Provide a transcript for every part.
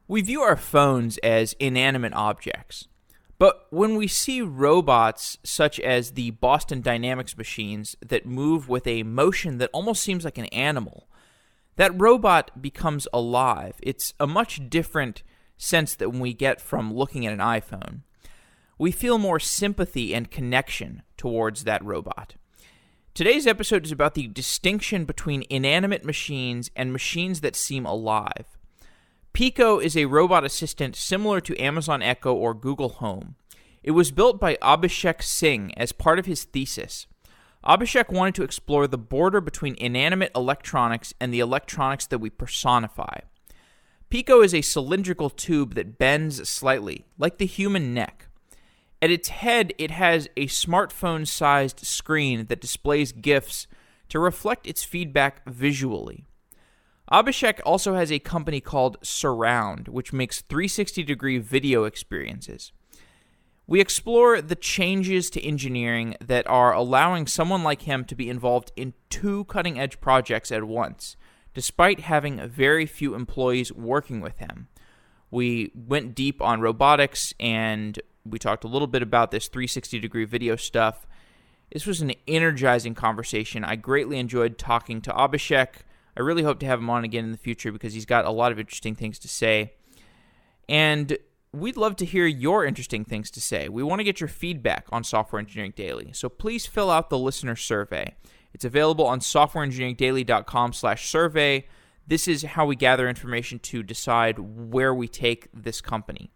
We view our phones as inanimate objects, but when we see robots such as the Boston Dynamics machines that move with a motion that almost seems like an animal, that robot becomes alive. It's a much different sense than we get from looking at an iPhone. We feel more sympathy and connection towards that robot. Today's episode is about the distinction between inanimate machines and machines that seem alive. Pico is a robot assistant similar to Amazon Echo or Google Home. It was built by Abhishek Singh as part of his thesis. Abhishek wanted to explore the border between inanimate electronics and the electronics that we personify. Pico is a cylindrical tube that bends slightly, like the human neck. At its head, it has a smartphone-sized screen that displays GIFs to reflect its feedback visually. Abhishek also has a company called Svrround, which makes 360-degree video experiences. We explore the changes to engineering that are allowing someone like him to be involved in two cutting-edge projects at once, despite having very few employees working with him. We went deep on robotics, and we talked a little bit about this 360-degree video stuff. This was an energizing conversation. I greatly enjoyed talking to Abhishek. I really hope to have him on again in the future because he's got a lot of interesting things to say. And we'd love to hear your interesting things to say. We want to get your feedback on Software Engineering Daily, so please fill out the listener survey. It's available on softwareengineeringdaily.com/survey. This is how we gather information to decide where we take this company.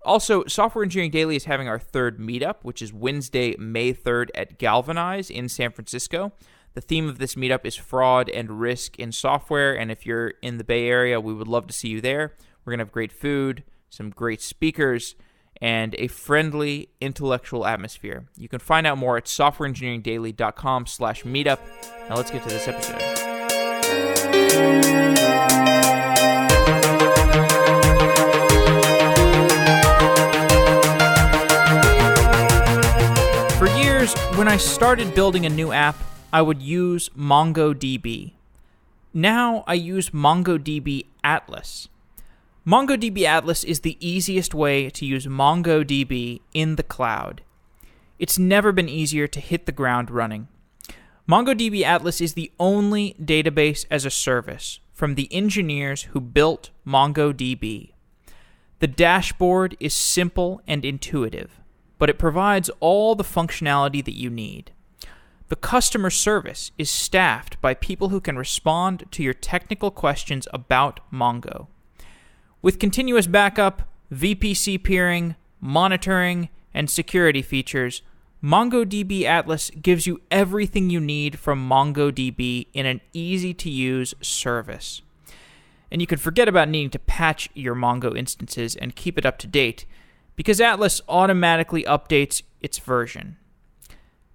Also, Software Engineering Daily is having our third meetup, which is Wednesday, May 3rd at Galvanize in San Francisco. The theme of this meetup is fraud and risk in software, and if you're in the Bay Area, we would love to see you there. We're going to have great food, some great speakers, and a friendly intellectual atmosphere. You can find out more at softwareengineeringdaily.com/meetup. Now let's get to this episode. For years, when I started building a new app, I would use MongoDB. Now I use MongoDB Atlas. MongoDB Atlas is the easiest way to use MongoDB in the cloud. It's never been easier to hit the ground running. MongoDB Atlas is the only database as a service from the engineers who built MongoDB. The dashboard is simple and intuitive, but it provides all the functionality that you need. The customer service is staffed by people who can respond to your technical questions about Mongo. With continuous backup, VPC peering, monitoring, and security features, MongoDB Atlas gives you everything you need from MongoDB in an easy-to-use service. And you can forget about needing to patch your Mongo instances and keep it up to date, because Atlas automatically updates its version.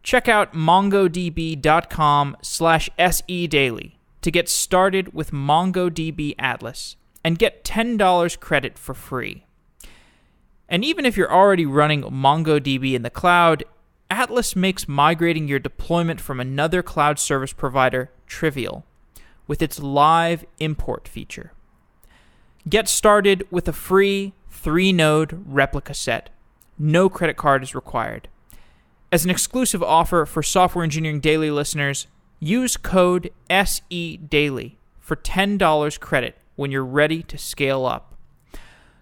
Check out mongodb.com/sedaily to get started with MongoDB Atlas and get $10 credit for free. And even if you're already running MongoDB in the cloud, Atlas makes migrating your deployment from another cloud service provider trivial with its live import feature. Get started with a free 3-node replica set. No credit card is required. As an exclusive offer for Software Engineering Daily listeners, use code SEDAILY for $10 credit when you're ready to scale up.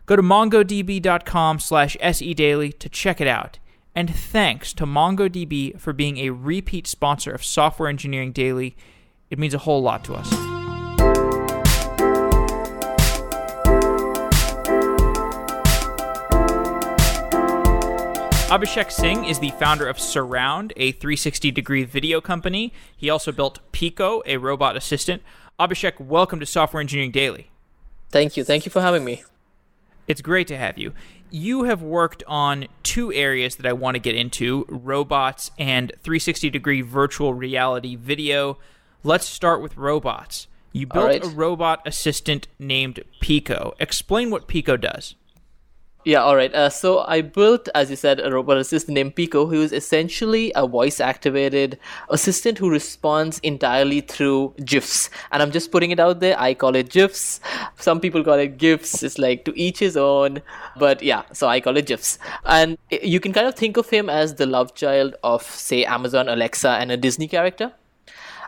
Go to mongodb.com/sedaily to check it out. And thanks to MongoDB for being a repeat sponsor of Software Engineering Daily. It means a whole lot to us. Abhishek Singh is the founder of Svrround, a 360-degree video company. He also built Pico, a robot assistant. Abhishek, welcome to Software Engineering Daily. Thank you. Thank you for having me. It's great to have you. You have worked on two areas that I want to get into, robots and 360-degree virtual reality video. Let's start with robots. You built a robot assistant named Pico. Explain what Pico does. Yeah, all right. So I built, as you said, a robot assistant named Pico, who is essentially a voice-activated assistant who responds entirely through GIFs. And I'm just putting it out there. I call it GIFs. Some people call it GIFs. It's like to each his own. But yeah, so I call it GIFs. And you can kind of think of him as the love child of, say, Amazon Alexa and a Disney character.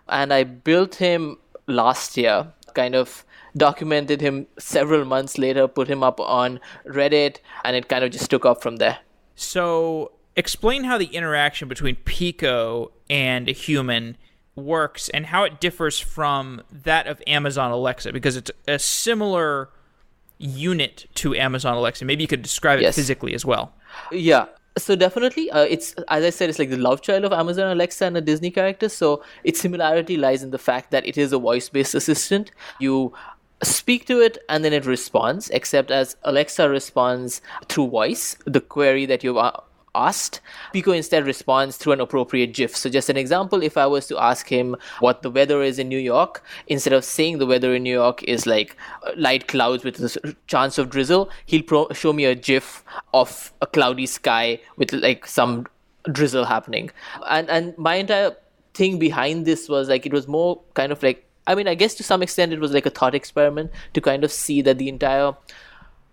And I built him last year, kind of documented him several months later, put him up on Reddit, and it kind of just took off from there. So explain how the interaction between Pico and a human works and how it differs from that of Amazon Alexa, because it's a similar unit to Amazon Alexa. Maybe you could describe it Yes. physically as well. Yeah. So definitely, it's, as I said, it's like the love child of Amazon Alexa and a Disney character. So its similarity lies in the fact that it is a voice-based assistant. You speak to it and then it responds, except as Alexa responds through voice, the query that you've asked, Pico instead responds through an appropriate GIF. So just an example, if I was to ask him what the weather is in New York, instead of saying the weather in New York is like light clouds with a chance of drizzle, he'll show me a GIF of a cloudy sky with like some drizzle happening. And my entire thing behind this was like, it was more kind of like, I mean, I guess to some extent it was like a thought experiment to kind of see that the entire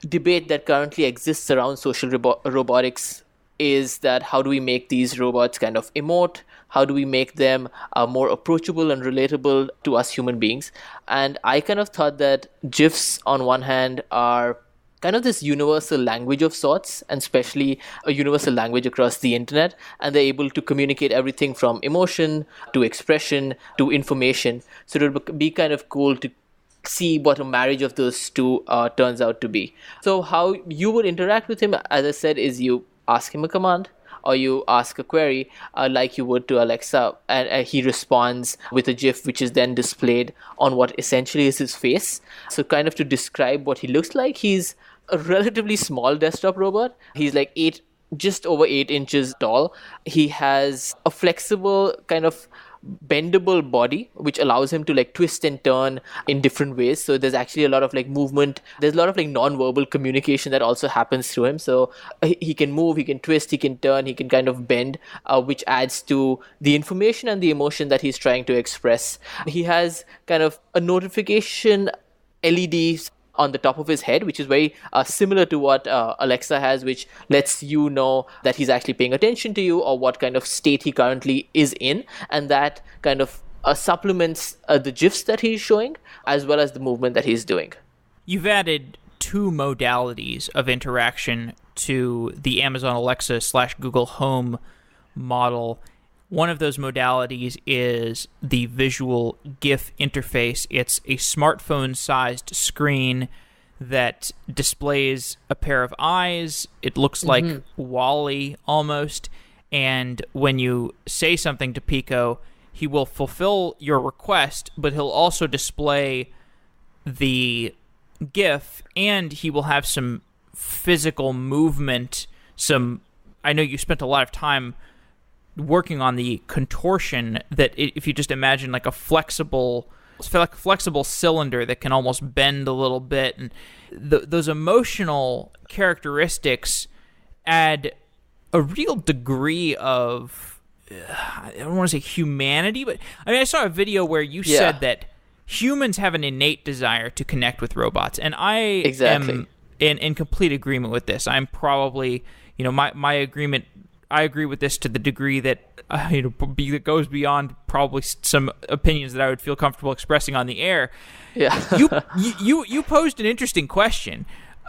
debate that currently exists around social robotics is that how do we make these robots kind of emote? How do we make them more approachable and relatable to us human beings? And I kind of thought that GIFs, on one hand, are kind of this universal language of sorts, and especially a universal language across the internet, and they're able to communicate everything from emotion to expression to information. So it would be kind of cool to see what a marriage of those two turns out to be. So how you would interact with him, as I said, is you ask him a command or you ask a query like you would to Alexa, and he responds with a GIF which is then displayed on what essentially is his face. So kind of to describe what he looks like, he's a relatively small desktop robot. He's like just over 8 inches tall. He has a flexible kind of bendable body which allows him to like twist and turn in different ways. So there's actually a lot of like movement, there's a lot of like non-verbal communication that also happens through him. So he can move, he can twist, he can turn, he can kind of bend, which adds to the information and the emotion that he's trying to express. He has kind of a notification LEDs on the top of his head, which is very similar to what Alexa has, which lets you know that he's actually paying attention to you or what kind of state he currently is in. And that kind of supplements the GIFs that he's showing, as well as the movement that he's doing. You've added two modalities of interaction to the Amazon Alexa / Google Home model. One of those modalities is the visual GIF interface. It's a smartphone-sized screen that displays a pair of eyes. It looks like WALL-E almost. And when you say something to Pico, he will fulfill your request, but he'll also display the GIF, and he will have some physical movement. I know you spent a lot of time working on the contortion that if you just imagine like a flexible cylinder that can almost bend a little bit, and those emotional characteristics add a real degree of I don't want to say humanity, but I mean, I saw a video where you said that humans have an innate desire to connect with robots, and I am in complete agreement with this. I'm probably, my agreement, I agree with this to the degree that that goes beyond probably some opinions that I would feel comfortable expressing on the air. Yeah. you posed an interesting question,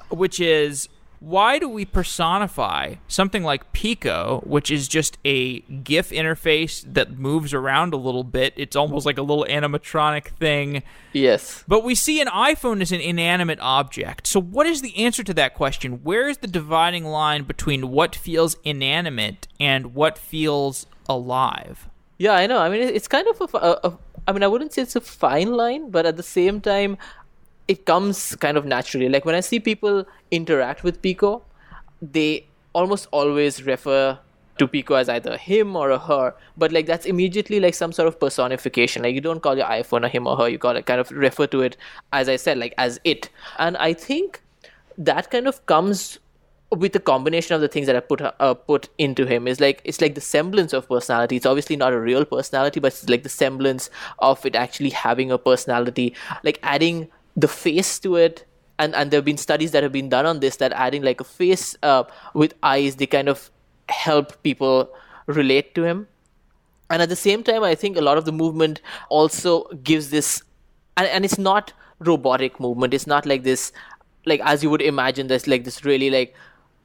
which is, why do we personify something like Pico, which is just a GIF interface that moves around a little bit? It's almost like a little animatronic thing. Yes. But we see an iPhone as an inanimate object. So what is the answer to that question? Where is the dividing line between what feels inanimate and what feels alive? Yeah, I know. I mean, it's kind of I wouldn't say it's a fine line, but at the same time, it comes kind of naturally. Like when I see people interact with Pico, they almost always refer to Pico as either him or a her, but like that's immediately like some sort of personification. Like you don't call your iPhone a him or her, you call it, kind of refer to it, as I said, like as it. And I think that kind of comes with the combination of the things that I put into him, is like it's like the semblance of personality. It's obviously not a real personality, but it's like the semblance of it actually having a personality. Like adding the face to it, and there have been studies that have been done on this, that adding like a face with eyes, they kind of help people relate to him. And at the same time, I think a lot of the movement also gives this, and it's not robotic movement. It's not like this, like as you would imagine, there's like this really like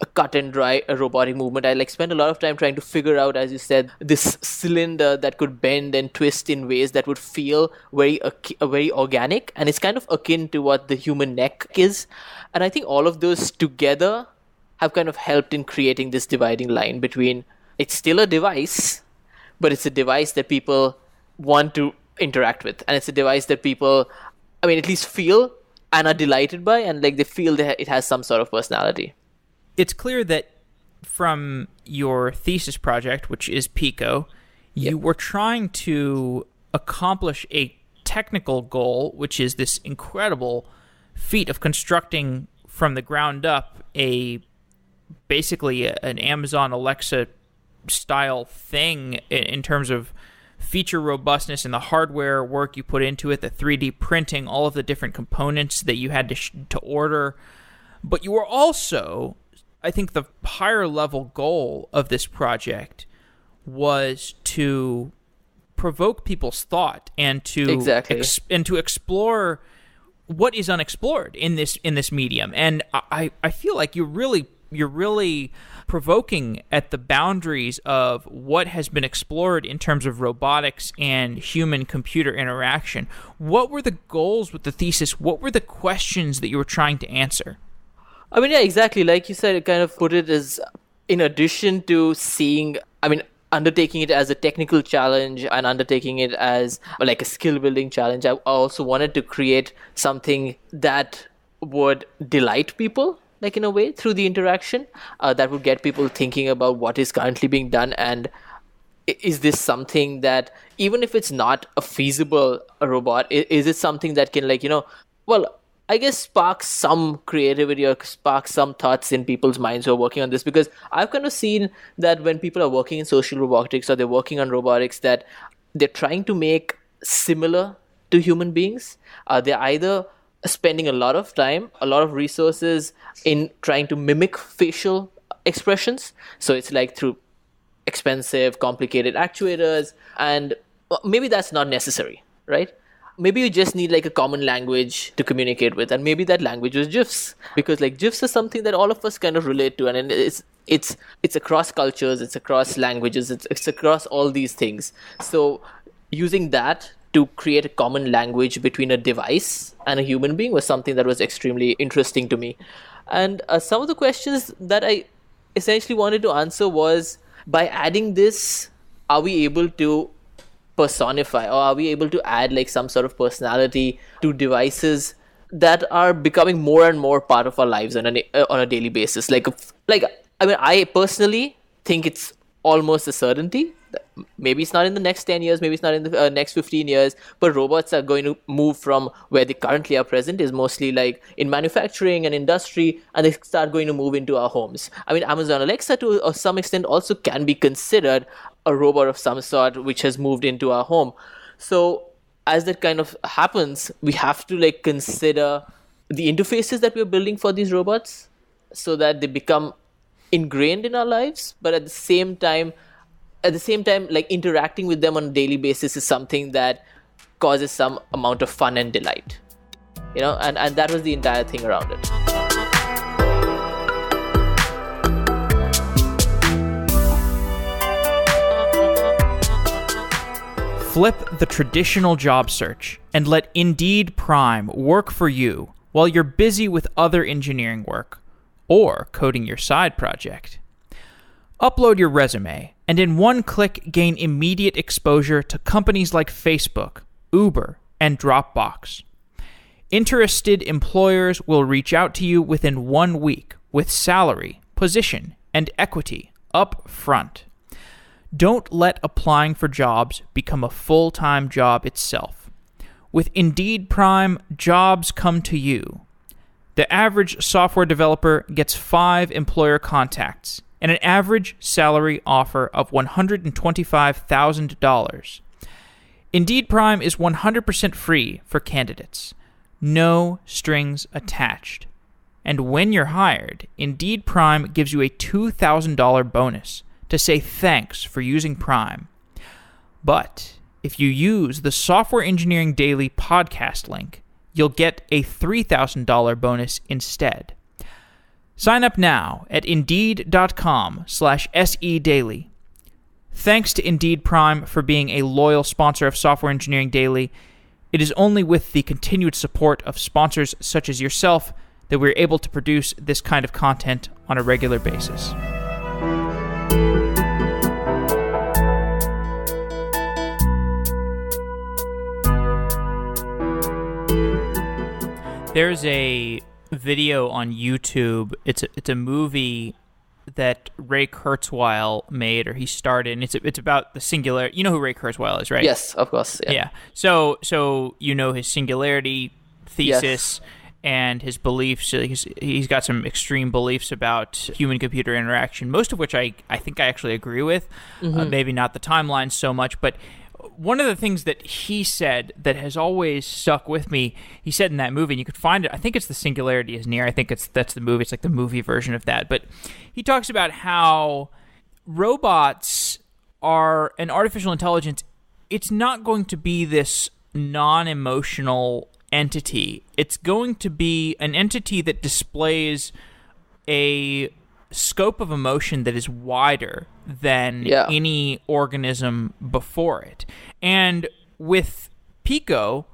a cut and dry robotic movement. I like spent a lot of time trying to figure out, as you said, this cylinder that could bend and twist in ways that would feel very organic, and it's kind of akin to what the human neck is. And I think all of those together have kind of helped in creating this dividing line between, it's still a device, but it's a device that people want to interact with, and it's a device that people, I mean, at least feel and are delighted by, and like they feel that it has some sort of personality. It's clear that from your thesis project, which is Pico, you were trying to accomplish a technical goal, which is this incredible feat of constructing from the ground up basically an Amazon Alexa style thing in terms of feature robustness and the hardware work you put into it, the 3D printing, all of the different components that you had to order. But you were also, I think the higher level goal of this project was to provoke people's thought and to explore what is unexplored in this medium. And I feel like you're really provoking at the boundaries of what has been explored in terms of robotics and human-computer interaction. What were the goals with the thesis? What were the questions that you were trying to answer? I mean, yeah, exactly. Like you said, it kind of put it as, in addition to undertaking it as a technical challenge and undertaking it as like a skill-building challenge, I also wanted to create something that would delight people, like in a way, through the interaction, that would get people thinking about what is currently being done, and is this something that, even if it's not a feasible robot, is it something that can, like, I guess spark some creativity or spark some thoughts in people's minds who are working on this. Because I've kind of seen that when people are working in social robotics or they're working on robotics, that they're trying to make similar to human beings. They're either spending a lot of time, a lot of resources in trying to mimic facial expressions. So it's like through expensive, complicated actuators, and maybe that's not necessary, right? Maybe you just need like a common language to communicate with, and maybe that language was GIFs, because like GIFs is something that all of us kind of relate to, and it's across cultures, it's across languages, it's across all these things. So using that to create a common language between a device and a human being was something that was extremely interesting to me. And some of the questions that I essentially wanted to answer was, by adding this, are we able to personify, or are we able to add like some sort of personality to devices that are becoming more and more part of our lives on a daily basis? I personally think it's almost a certainty. Maybe it's not in the next 10 years, maybe it's not in the next 15 years, but robots are going to move from where they currently are present, is mostly like in manufacturing and industry, and they start going to move into our homes. I mean, Amazon Alexa to some extent also can be considered a robot of some sort which has moved into our home. So as that kind of happens, we have to like consider the interfaces that we're building for these robots so that they become ingrained in our lives, but at the same time, like interacting with them on a daily basis is something that causes some amount of fun and delight, and that was the entire thing around it. Flip the traditional job search and let Indeed Prime work for you while you're busy with other engineering work or coding your side project. Upload your resume, and in one click, gain immediate exposure to companies like Facebook, Uber, and Dropbox. Interested employers will reach out to you within 1 week with salary, position, and equity up front. Don't let applying for jobs become a full-time job itself. With Indeed Prime, jobs come to you. The average software developer gets 5 employer contacts and an average salary offer of $125,000. Indeed Prime is 100% free for candidates. No strings attached. And when you're hired, Indeed Prime gives you a $2,000 bonus to say thanks for using Prime. But if you use the Software Engineering Daily podcast link, you'll get a $3,000 bonus instead. Sign up now at Indeed.com/SEDaily. Thanks to Indeed Prime for being a loyal sponsor of Software Engineering Daily. It is only with the continued support of sponsors such as yourself that we're able to produce this kind of content on a regular basis. There's a video on YouTube. It's a movie that Ray Kurzweil made, or he starred in. It's about the singular. You know who Ray Kurzweil is, right? Yes, of course. Yeah. So you know his singularity thesis. Yes. And his beliefs. He's got some extreme beliefs about human-computer interaction, most of which I think I actually agree with. Maybe not the timeline so much, but one of the things that he said that has always stuck with me, he said in that movie, and you could find it, I think it's The Singularity is Near. I think that's the movie. It's like the movie version of that. But he talks about how robots are an artificial intelligence. It's not going to be this non-emotional entity. It's going to be an entity that displays a scope of emotion that is wider than any organism before it. And with Pico,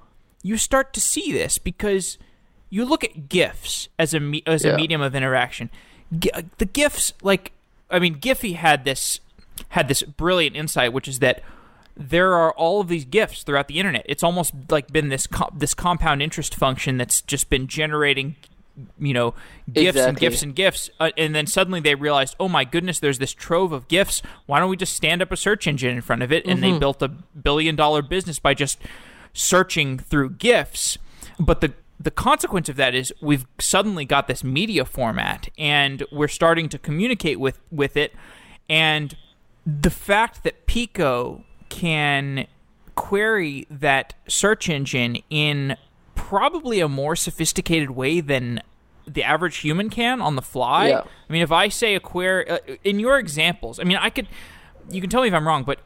you start to see this because you look at GIFs as a medium of interaction. The GIFs, Giphy had this brilliant insight, which is that there are all of these GIFs throughout the internet. It's almost like been this compound interest function that's just been generating, GIFs and GIFs and GIFs. And then suddenly they realized, oh my goodness, there's this trove of GIFs. Why don't we just stand up a search engine in front of it? And they built $1 billion business by just searching through GIFs. But the consequence of that is we've suddenly got this media format, and we're starting to communicate with it. And the fact that Pico can query that search engine in probably a more sophisticated way than the average human can on the fly. I mean, if I say a query in your examples, I mean, you can tell me if I'm wrong, but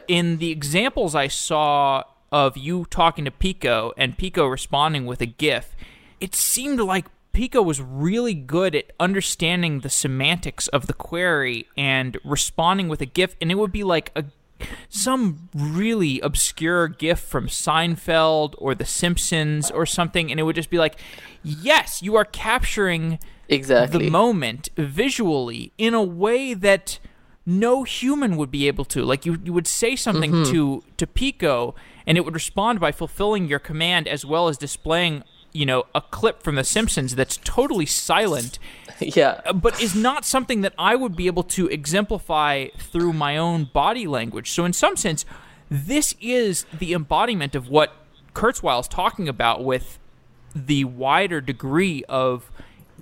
in the examples I saw of you talking to Pico and Pico responding with a GIF, it seemed like Pico was really good at understanding the semantics of the query and responding with a GIF, and it would be like some really obscure GIF from Seinfeld or The Simpsons or something, and it would just be like, yes, you are capturing the moment visually in a way that no human would be able to. Like you would say something to Pico, and it would respond by fulfilling your command as well as displaying a clip from The Simpsons that's totally silent, but is not something that I would be able to exemplify through my own body language. So in some sense, this is the embodiment of what Kurzweil is talking about with the wider degree of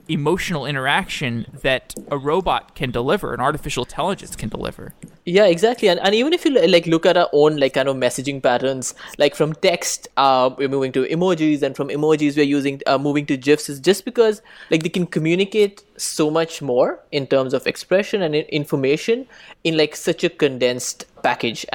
emotional interaction that a robot can deliver, an artificial intelligence can deliver. Yeah, exactly. And even if you look at our own kind of messaging patterns, like from text, we're moving to emojis, and from emojis we're moving to GIFs, is just because they can communicate so much more in terms of expression and information in such a condensed package.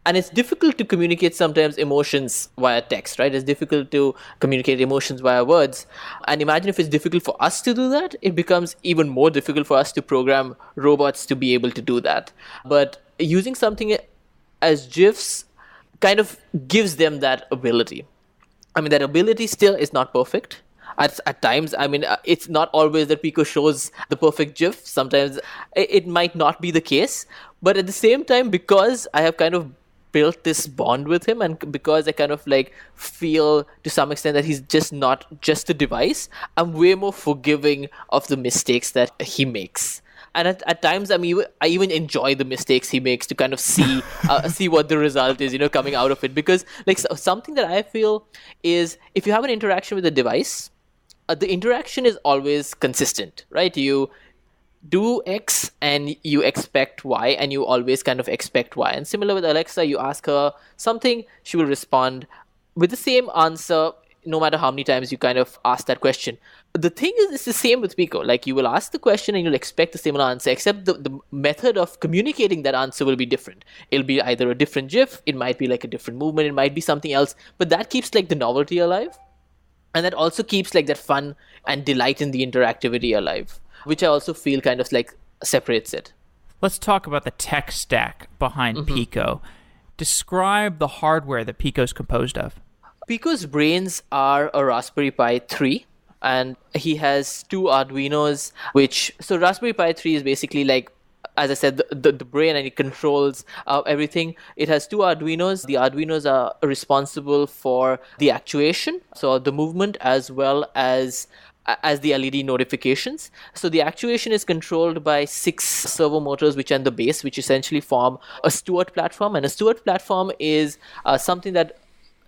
And it's difficult to communicate sometimes emotions via text, right? It's difficult to communicate emotions via words. And imagine if it's difficult for us to do that, it becomes even more difficult for us to program robots to be able to do that. But using something as GIFs kind of gives them that ability. I mean, that ability still is not perfect. At times, I mean, it's not always that Pico shows the perfect GIF. Sometimes it might not be the case. But at the same time, because I have kind of built this bond with him, and because I kind of feel to some extent that he's just not just a device, I'm way more forgiving of the mistakes that he makes. And at times, I even enjoy the mistakes he makes to kind of see what the result is, coming out of it. Because something that I feel is, if you have an interaction with a device, the interaction is always consistent, right? You do X and you expect Y, and you always kind of expect Y. And similar with Alexa, you ask her something, she will respond with the same answer no matter how many times you kind of ask that question. The thing is, it's the same with Pico. Like, you will ask the question and you'll expect the similar answer, except the method of communicating that answer will be different. It'll be either a different GIF, it might be like a different movement, it might be something else, but that keeps like the novelty alive. And that also keeps like that fun and delight in the interactivity alive, which I also feel kind of like separates it. Let's talk about the tech stack behind Pico. Describe the hardware that Pico's composed of. Pico's brains are a Raspberry Pi 3, and he has two Arduinos, so Raspberry Pi 3 is basically like, as I said, the brain, and it controls everything. It has two Arduinos. The Arduinos are responsible for the actuation, so the movement, as well as the LED notifications. So the actuation is controlled by 6 servo motors, which are in the base, which essentially form a Stewart platform. And a Stewart platform is something that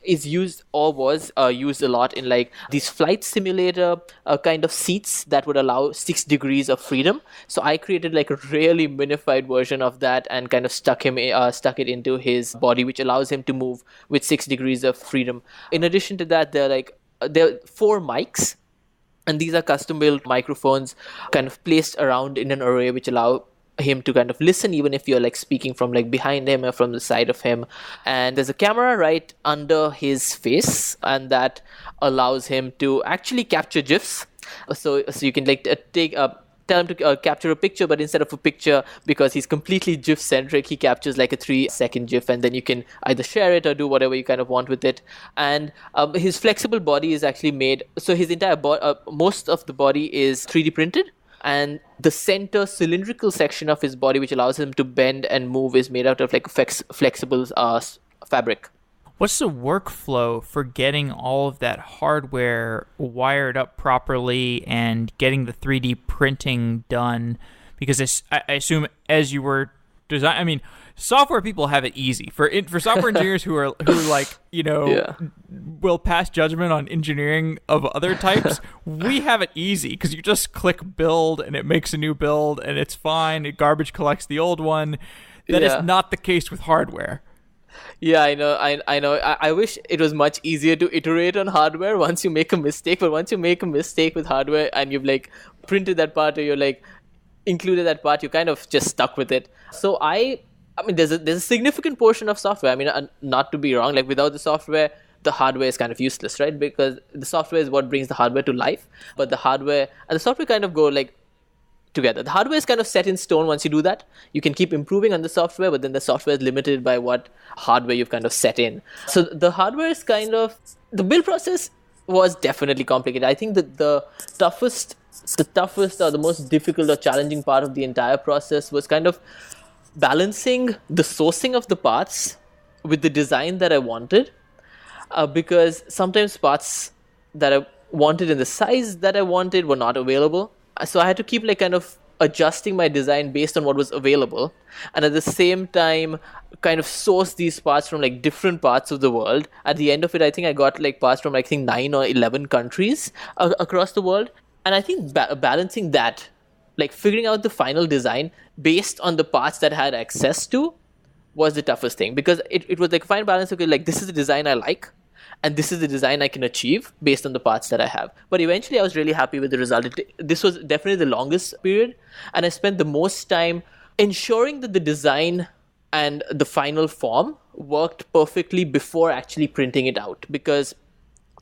is used or was used a lot in like these flight simulator kind of seats that would allow 6 degrees of freedom. So I created like a really minified version of that and kind of stuck it into his body, which allows him to move with 6 degrees of freedom. In addition to that, there are 4 mics, and these are custom built microphones kind of placed around in an array, which allow him to kind of listen even if you're like speaking from like behind him or from the side of him. And there's a camera right under his face, and that allows him to actually capture GIFs. So you can like tell him to capture a picture, but instead of a picture, because he's completely GIF centric, he captures like a 3-second GIF, and then you can either share it or do whatever you kind of want with it. And his flexible body is actually made, so his entire most of the body is 3D printed, and the center cylindrical section of his body, which allows him to bend and move, is made out of like flexible fabric. What's the workflow for getting all of that hardware wired up properly and getting the 3D printing done? Because I assume as you were design, I mean, software people have it easy. For software engineers who like, you know, yeah, will pass judgment on engineering of other types, we have it easy because you just click build and it makes a new build and it's fine. It garbage collects the old one. That is not the case with hardware. Yeah, I know. I wish it was much easier to iterate on hardware once you make a mistake. But once you make a mistake with hardware and you've like printed that part, or you're like included that part, you're kind of just stuck with it. So I mean, there's a significant portion of software. I mean, not to be wrong, like without the software, the hardware is kind of useless, right? Because the software is what brings the hardware to life. But the hardware and the software kind of go like together. The hardware is kind of set in stone. Once you do that, you can keep improving on the software, but then the software is limited by what hardware you've kind of set in. So the hardware is kind of, the build process was definitely complicated. I think that the toughest or the most difficult or challenging part of the entire process was kind of balancing the sourcing of the parts with the design that I wanted, because sometimes parts that I wanted in the size that I wanted were not available. So I had to keep like kind of adjusting my design based on what was available, and at the same time kind of source these parts from like different parts of the world. At the end of it, I think I got like parts from I think 9 or 11 countries across the world. And I think balancing that, like figuring out the final design based on the parts that I had access to, was the toughest thing, because it was like fine balance. Okay, like this is the design I like, and this is the design I can achieve based on the parts that I have. But eventually I was really happy with the result. This was definitely the longest period, and I spent the most time ensuring that the design and the final form worked perfectly before actually printing it out. Because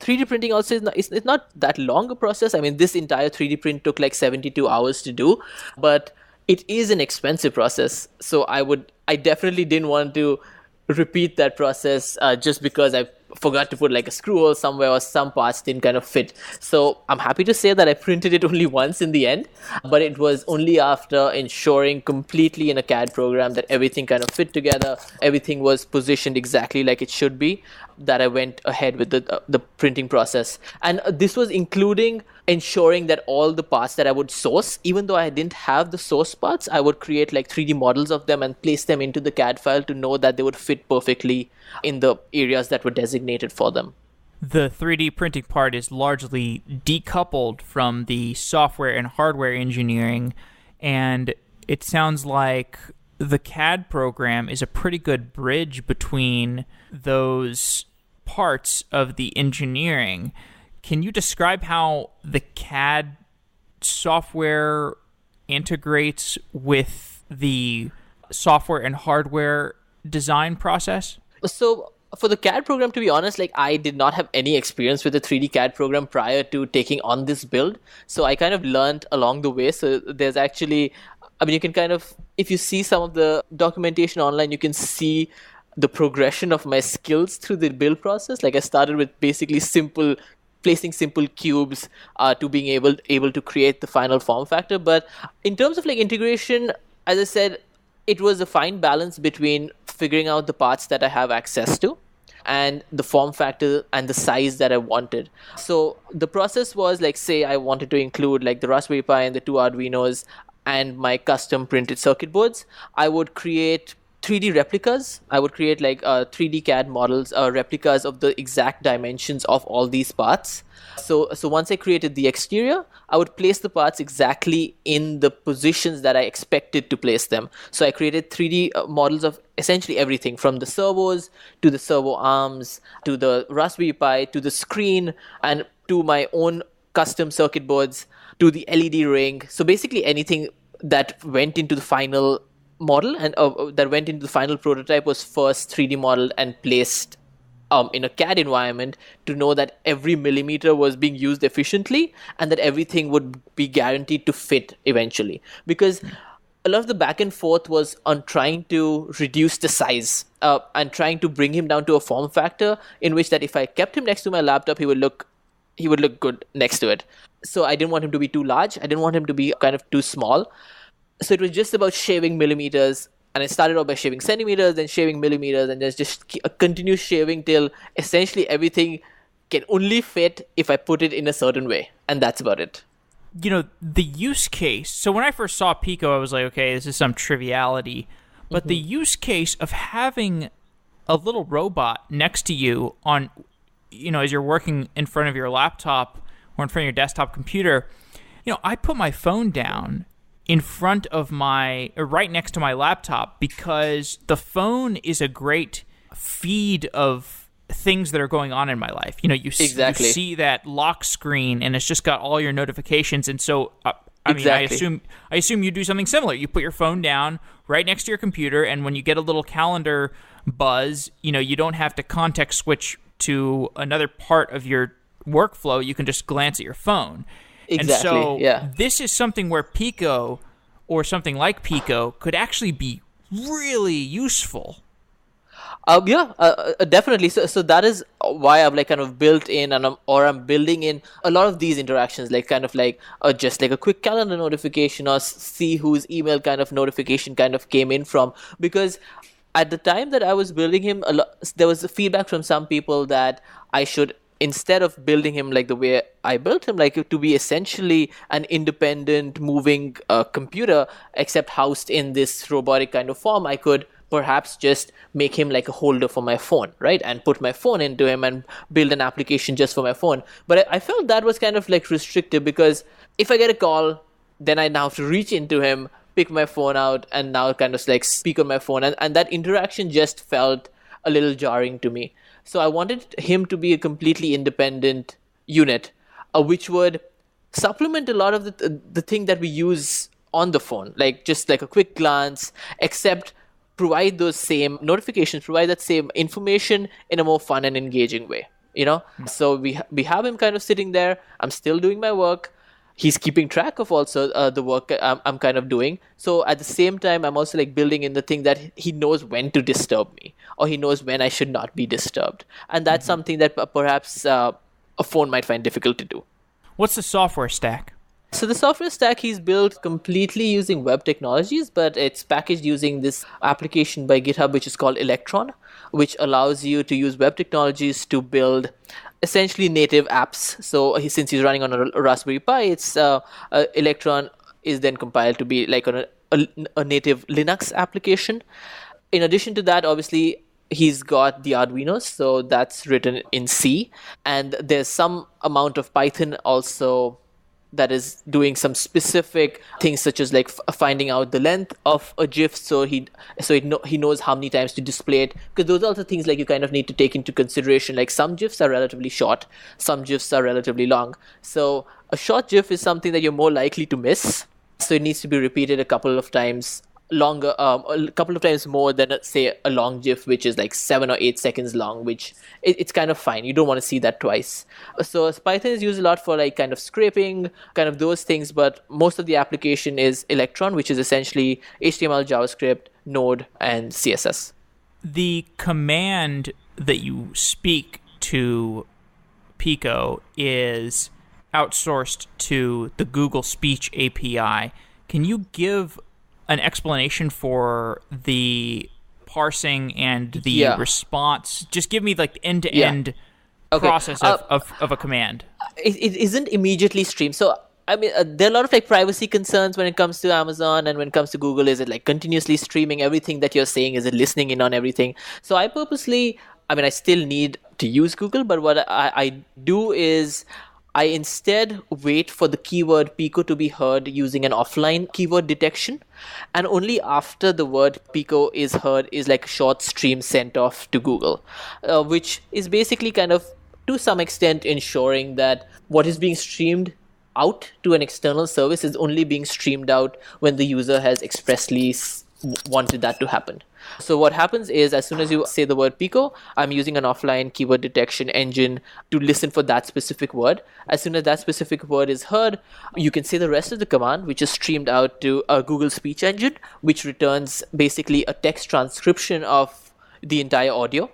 3D printing also is not that long a process. I mean, this entire 3D print took like 72 hours to do, but it is an expensive process. So I definitely didn't want to repeat that process just because I forgot to put like a screw hole somewhere or some parts didn't kind of fit. So I'm happy to say that I printed it only once in the end, but it was only after ensuring completely in a CAD program that everything kind of fit together, everything was positioned exactly like it should be, that I went ahead with the printing process. And this was including ensuring that all the parts that I would source, even though I didn't have the source parts, I would create like 3D models of them and place them into the CAD file to know that they would fit perfectly in the areas that were designated for them. the 3D printing part is largely decoupled from the software and hardware engineering, and it sounds like the CAD program is a pretty good bridge between those parts of the engineering. Can you describe how the CAD software integrates with the software and hardware design process? So for the CAD program, to be honest, like I did not have any experience with the 3D CAD program prior to taking on this build. So I kind of learned along the way. So there's actually, I mean, you can kind of, if you see some of the documentation online, you can see the progression of my skills through the build process. Like I started with basically placing simple cubes to being able to create the final form factor. But in terms of like integration, as I said, it was a fine balance between figuring out the parts that I have access to and the form factor and the size that I wanted. So the process was like, say I wanted to include like the Raspberry Pi and the two Arduinos and my custom printed circuit boards. I would create 3D replicas. I would create like 3D CAD models, replicas of the exact dimensions of all these parts. So once I created the exterior, I would place the parts exactly in the positions that I expected to place them. So I created 3D models of essentially everything from the servos to the servo arms to the Raspberry Pi to the screen and to my own custom circuit boards to the LED ring. So basically anything that went into the final model and that went into the final prototype was first 3D modeled and placed in a CAD environment to know that every millimeter was being used efficiently and that everything would be guaranteed to fit eventually. Because a lot of the back and forth was on trying to reduce the size and trying to bring him down to a form factor in which that if I kept him next to my laptop, he would look good next to it. So I didn't want him to be too large. I didn't want him to be kind of too small. So it was just about shaving millimeters. And I started off by shaving centimeters, then shaving millimeters, and then just continue shaving till essentially everything can only fit if I put it in a certain way. And that's about it. You know, the use case. So when I first saw Pico, I was like, okay, this is some triviality. But the use case of having a little robot next to you on, you know, as you're working in front of your laptop or in front of your desktop computer, you know, I put my phone down in front of right next to my laptop because the phone is a great feed of things that are going on in my life. You know, you see that lock screen and it's just got all your notifications. And so, I assume you do something similar. You put your phone down right next to your computer, and when you get a little calendar buzz, you know, you don't have to context switch to another part of your workflow. You can just glance at your phone. Exactly. And so this is something where Pico or something like Pico could actually be really useful. Definitely. So that is why I've like kind of built in I'm building in a lot of these interactions, like kind of like just like a quick calendar notification or see whose email kind of notification kind of came in from. Because at the time that I was building him, there was feedback from some people that I should, instead of building him like the way I built him, like to be essentially an independent moving computer, except housed in this robotic kind of form, I could perhaps just make him like a holder for my phone, right? And put my phone into him and build an application just for my phone. But I felt that was kind of like restrictive because if I get a call, then I now have to reach into him, pick my phone out, and now kind of like speak on my phone. And that interaction just felt a little jarring to me. So I wanted him to be a completely independent unit, which would supplement a lot of the thing that we use on the phone, like just like a quick glance, except provide those same notifications, provide that same information in a more fun and engaging way, you know? So we have him kind of sitting there. I'm still doing my work. He's keeping track of also the work I'm kind of doing. So at the same time, I'm also like building in the thing that he knows when to disturb me, or he knows when I should not be disturbed. And that's something that perhaps a phone might find difficult to do. What's the software stack? So the software stack he's built completely using web technologies, but it's packaged using this application by GitHub, which is called Electron, which allows you to use web technologies to build essentially native apps. So since he's running on a Raspberry Pi, it's Electron is then compiled to be like on a native Linux application. In addition to that, obviously, he's got the Arduino, so that's written in C, and there's some amount of Python also that is doing some specific things, such as like finding out the length of a GIF, so he knows how many times to display it. Because those are also things like you kind of need to take into consideration. Like some GIFs are relatively short, some GIFs are relatively long. So a short GIF is something that you're more likely to miss. So it needs to be repeated a couple of times longer, a couple of times more than say a long GIF, which is like 7 or 8 seconds long, which it's kind of fine. You don't want to see that twice. So Python is used a lot for like kind of scraping, kind of those things, but most of the application is Electron, which is essentially HTML, JavaScript, Node, and CSS. The command that you speak to Pico is outsourced to the Google Speech API. Can you give an explanation for the parsing and the response? Just give me like the end-to-end process of a command. It isn't immediately streamed. So I mean, there are a lot of like privacy concerns when it comes to Amazon and when it comes to Google. Is it like continuously streaming everything that you're saying? Is it listening in on everything? So I still need to use Google, but what I do is I instead wait for the keyword Pico to be heard using an offline keyword detection, and only after the word Pico is heard is like a short stream sent off to Google, which is basically kind of to some extent ensuring that what is being streamed out to an external service is only being streamed out when the user has expressly wanted that to happen. So what happens is, as soon as you say the word Pico, I'm using an offline keyword detection engine to listen for that specific word. As soon as that specific word is heard, you can say the rest of the command, which is streamed out to a Google speech engine, which returns basically a text transcription of the entire audio.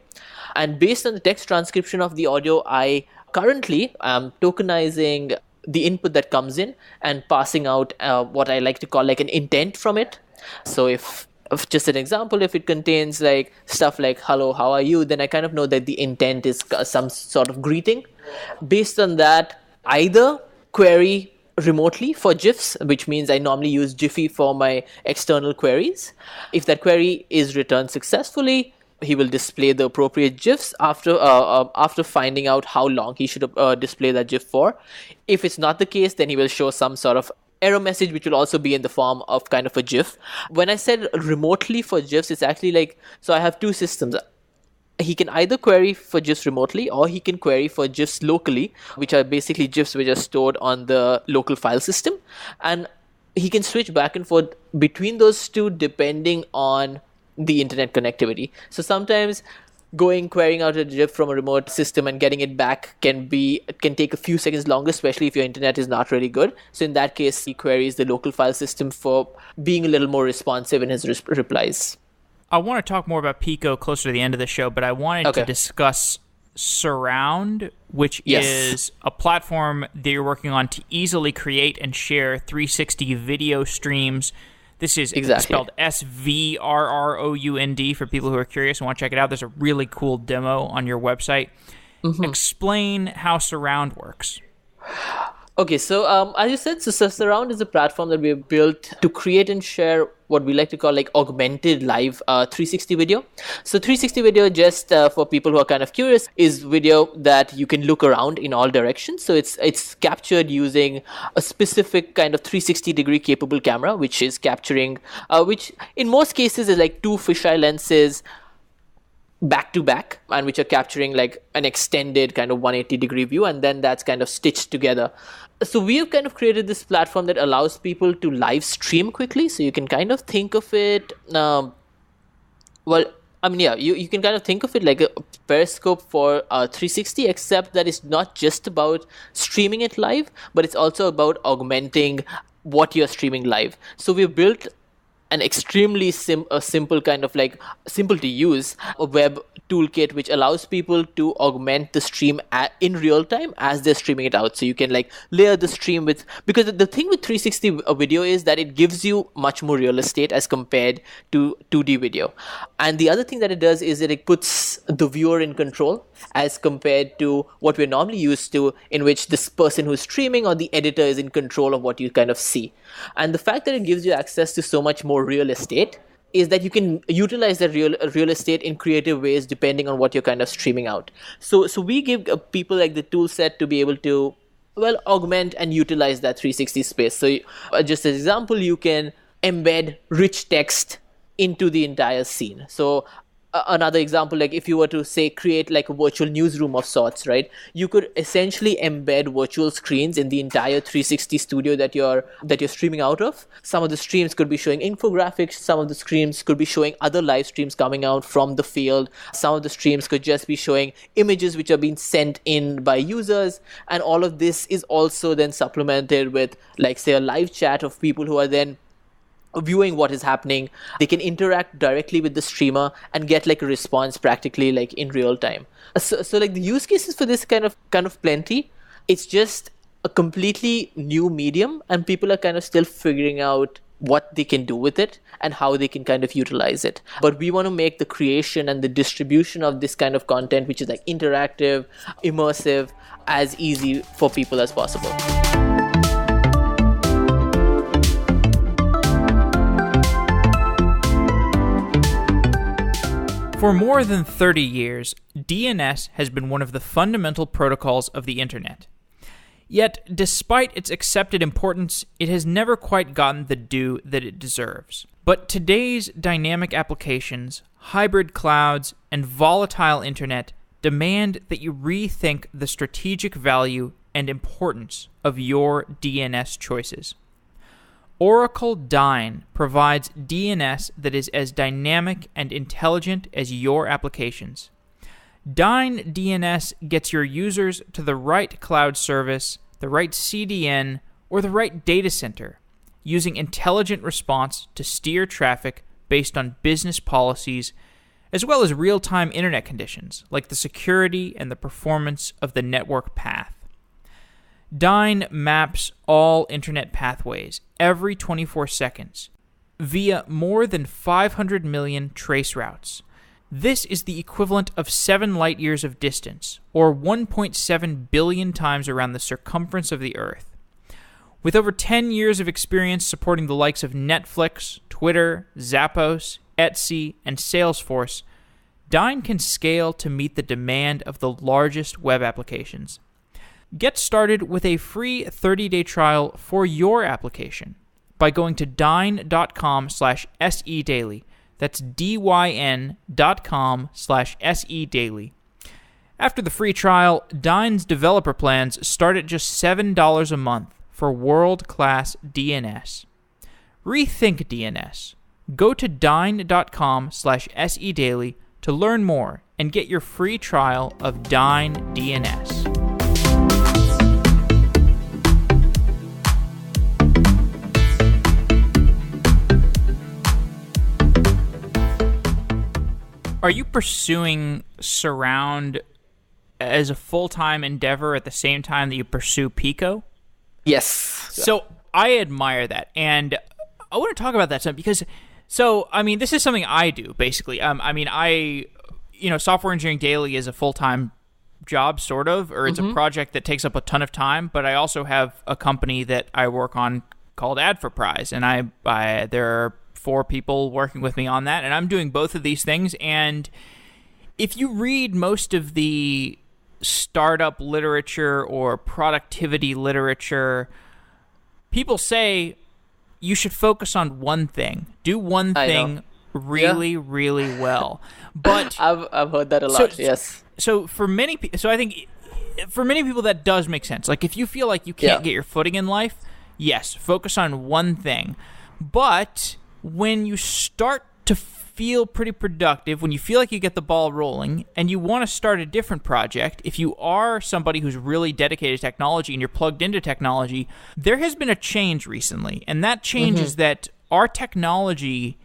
And based on the text transcription of the audio, I currently am tokenizing the input that comes in and passing out what I like to call like an intent from it. So if just an example, if it contains like stuff like hello, how are you, then I kind of know that the intent is some sort of greeting. Based on that, either query remotely for GIFs, which means I normally use Jiffy for my external queries. If that query is returned successfully, he will display the appropriate GIFs after finding out how long he should display that GIF for. If it's not the case, then he will show some sort of error message, which will also be in the form of kind of a GIF. When I said remotely for GIFs, it's actually like, so I have two systems. He can either query for GIFs remotely, or he can query for GIFs locally, which are basically GIFs which are stored on the local file system. And he can switch back and forth between those two depending on the internet connectivity. So sometimes querying out a GIF from a remote system and getting it back can take a few seconds longer, especially if your internet is not really good. So in that case, he queries the local file system for being a little more responsive in his replies. I want to talk more about Pico closer to the end of the show, but I wanted to discuss Svrround, which is a platform that you're working on to easily create and share 360 video streams. This is spelled Svrround for people who are curious and want to check it out. There's a really cool demo on your website. Mm-hmm. Explain how Svrround works. Okay, so as you said, so Svrround is a platform that we have built to create and share what we like to call like augmented live 360 video. So 360 video, just for people who are kind of curious, is video that you can look around in all directions. So it's captured using a specific kind of 360 degree capable camera, which is capturing, which in most cases is like two fisheye lenses back to back, and which are capturing like an extended kind of 180 degree view, and then that's kind of stitched together. So we have kind of created this platform that allows people to live stream quickly. So you can kind of think of it, you can kind of think of it like a Periscope for 360, except that it's not just about streaming it live, but it's also about augmenting what you're streaming live. So we've built an extremely simple kind of like simple to use a web toolkit which allows people to augment the stream in real time as they're streaming it out. So you can like layer the stream with, because the thing with 360 video is that it gives you much more real estate as compared to 2D video. And the other thing that it does is that it puts the viewer in control as compared to what we're normally used to, in which this person who's streaming or the editor is in control of what you kind of see. And the fact that it gives you access to so much more real estate is that you can utilize that real estate in creative ways depending on what you're kind of streaming out. So we give people like the tool set to be able to augment and utilize that 360 space. So just as example, you can embed rich text into the entire scene. So another example, like if you were to say create like a virtual newsroom of sorts, right? You could essentially embed virtual screens in the entire 360 studio that you're streaming out of. Some of the streams could be showing infographics, some of the streams could be showing other live streams coming out from the field, some of the streams could just be showing images which are being sent in by users, and all of this is also then supplemented with like say a live chat of people who are then viewing what is happening. They can interact directly with the streamer and get like a response practically like in real time. So like the use cases for this kind of plenty. It's just a completely new medium, and people are kind of still figuring out what they can do with it and how they can kind of utilize it. But we want to make the creation and the distribution of this kind of content, which is like interactive, immersive, as easy for people as possible. For more than 30 years, DNS has been one of the fundamental protocols of the internet. Yet, despite its accepted importance, it has never quite gotten the due that it deserves. But today's dynamic applications, hybrid clouds, and volatile internet demand that you rethink the strategic value and importance of your DNS choices. Oracle Dyn provides DNS that is as dynamic and intelligent as your applications. Dyn DNS gets your users to the right cloud service, the right CDN, or the right data center, using intelligent response to steer traffic based on business policies, as well as real-time internet conditions, like the security and the performance of the network path. Dyn maps all internet pathways every 24 seconds via more than 500 million trace routes. This is the equivalent of 7 light years of distance, or 1.7 billion times around the circumference of the Earth. With over 10 years of experience supporting the likes of Netflix, Twitter, Zappos, Etsy, and Salesforce, Dyn can scale to meet the demand of the largest web applications. Get started with a free 30-day trial for your application by going to dyn.com/sedaily. That's dyn.com/sedaily. After the free trial, Dyn's developer plans start at just $7 a month for world-class DNS. Rethink DNS. Go to dyn.com/sedaily to learn more and get your free trial of Dyn DNS. Are you pursuing Svrround as a full-time endeavor at the same time that you pursue Pico? Yes. So I admire that, and I want to talk about that some because, this is something I do basically. Software engineering daily is a full-time job, sort of, or it's a project that takes up a ton of time. But I also have a company that I work on called Ad4Prize, and there are 4 people working with me on that, and I'm doing both of these things. And if you read most of the startup literature or productivity literature, people say you should focus on one thing. Do one thing really, really well. But I've heard that a lot. Yes. So for many people, I think for many people that does make sense. Like if you feel like you can't get your footing in life, yes, focus on one thing. But when you start to feel pretty productive, when you feel like you get the ball rolling and you want to start a different project, if you are somebody who's really dedicated to technology and you're plugged into technology, there has been a change recently. And that change is that our technology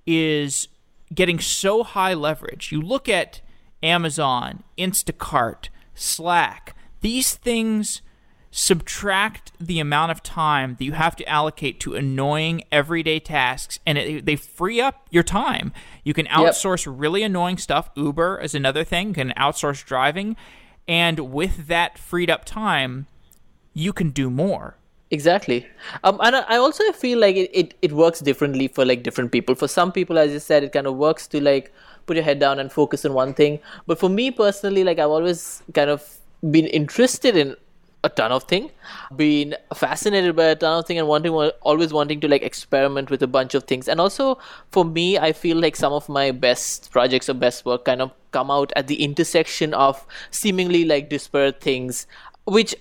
is getting so high leverage. You look at Amazon, Instacart, Slack, these things subtract the amount of time that you have to allocate to annoying everyday tasks, and they free up your time. You can outsource really annoying stuff. Uber is another thing. You can outsource driving, and with that freed up time, you can do more. Exactly. And I also feel like it works differently for like different people. For some people, as you said, it kind of works to like put your head down and focus on one thing. But for me personally, like I've always kind of been interested in a ton of thing, been fascinated by a ton of thing, and always wanting to like experiment with a bunch of things. And also for me, I feel like some of my best projects or best work kind of come out at the intersection of seemingly like disparate things, which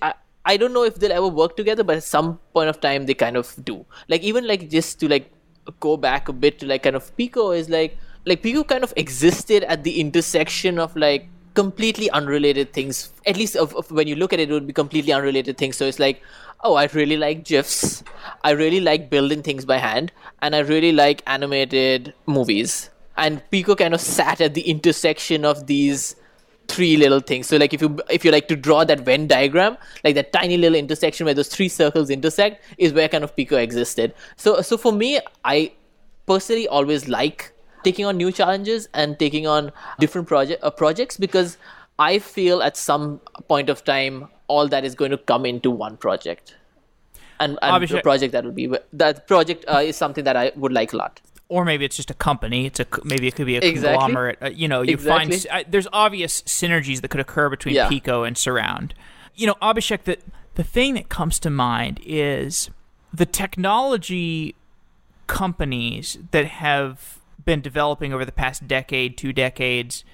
I don't know if they'll ever work together, but at some point of time they kind of do. Like even like just to like go back a bit to like kind of Pico is like Pico kind of existed at the intersection of like completely unrelated things. At least of when you look at it, it would be completely unrelated things. So it's like, oh, I really like GIFs, I really like building things by hand, and I really like animated movies. And Pico kind of sat at the intersection of these three little things. So like if you like to draw that Venn diagram, like that tiny little intersection where those three circles intersect is where kind of Pico existed. So for me, I personally always like taking on new challenges and taking on different projects, because I feel at some point of time all that is going to come into one project, and the project that project is something that I would like a lot. Or maybe it's just a company. Maybe it could be a conglomerate. You find there's obvious synergies that could occur between Pico and Svrround. Abhishek, the thing that comes to mind is the technology companies that have been developing over the past decade, 2 decades.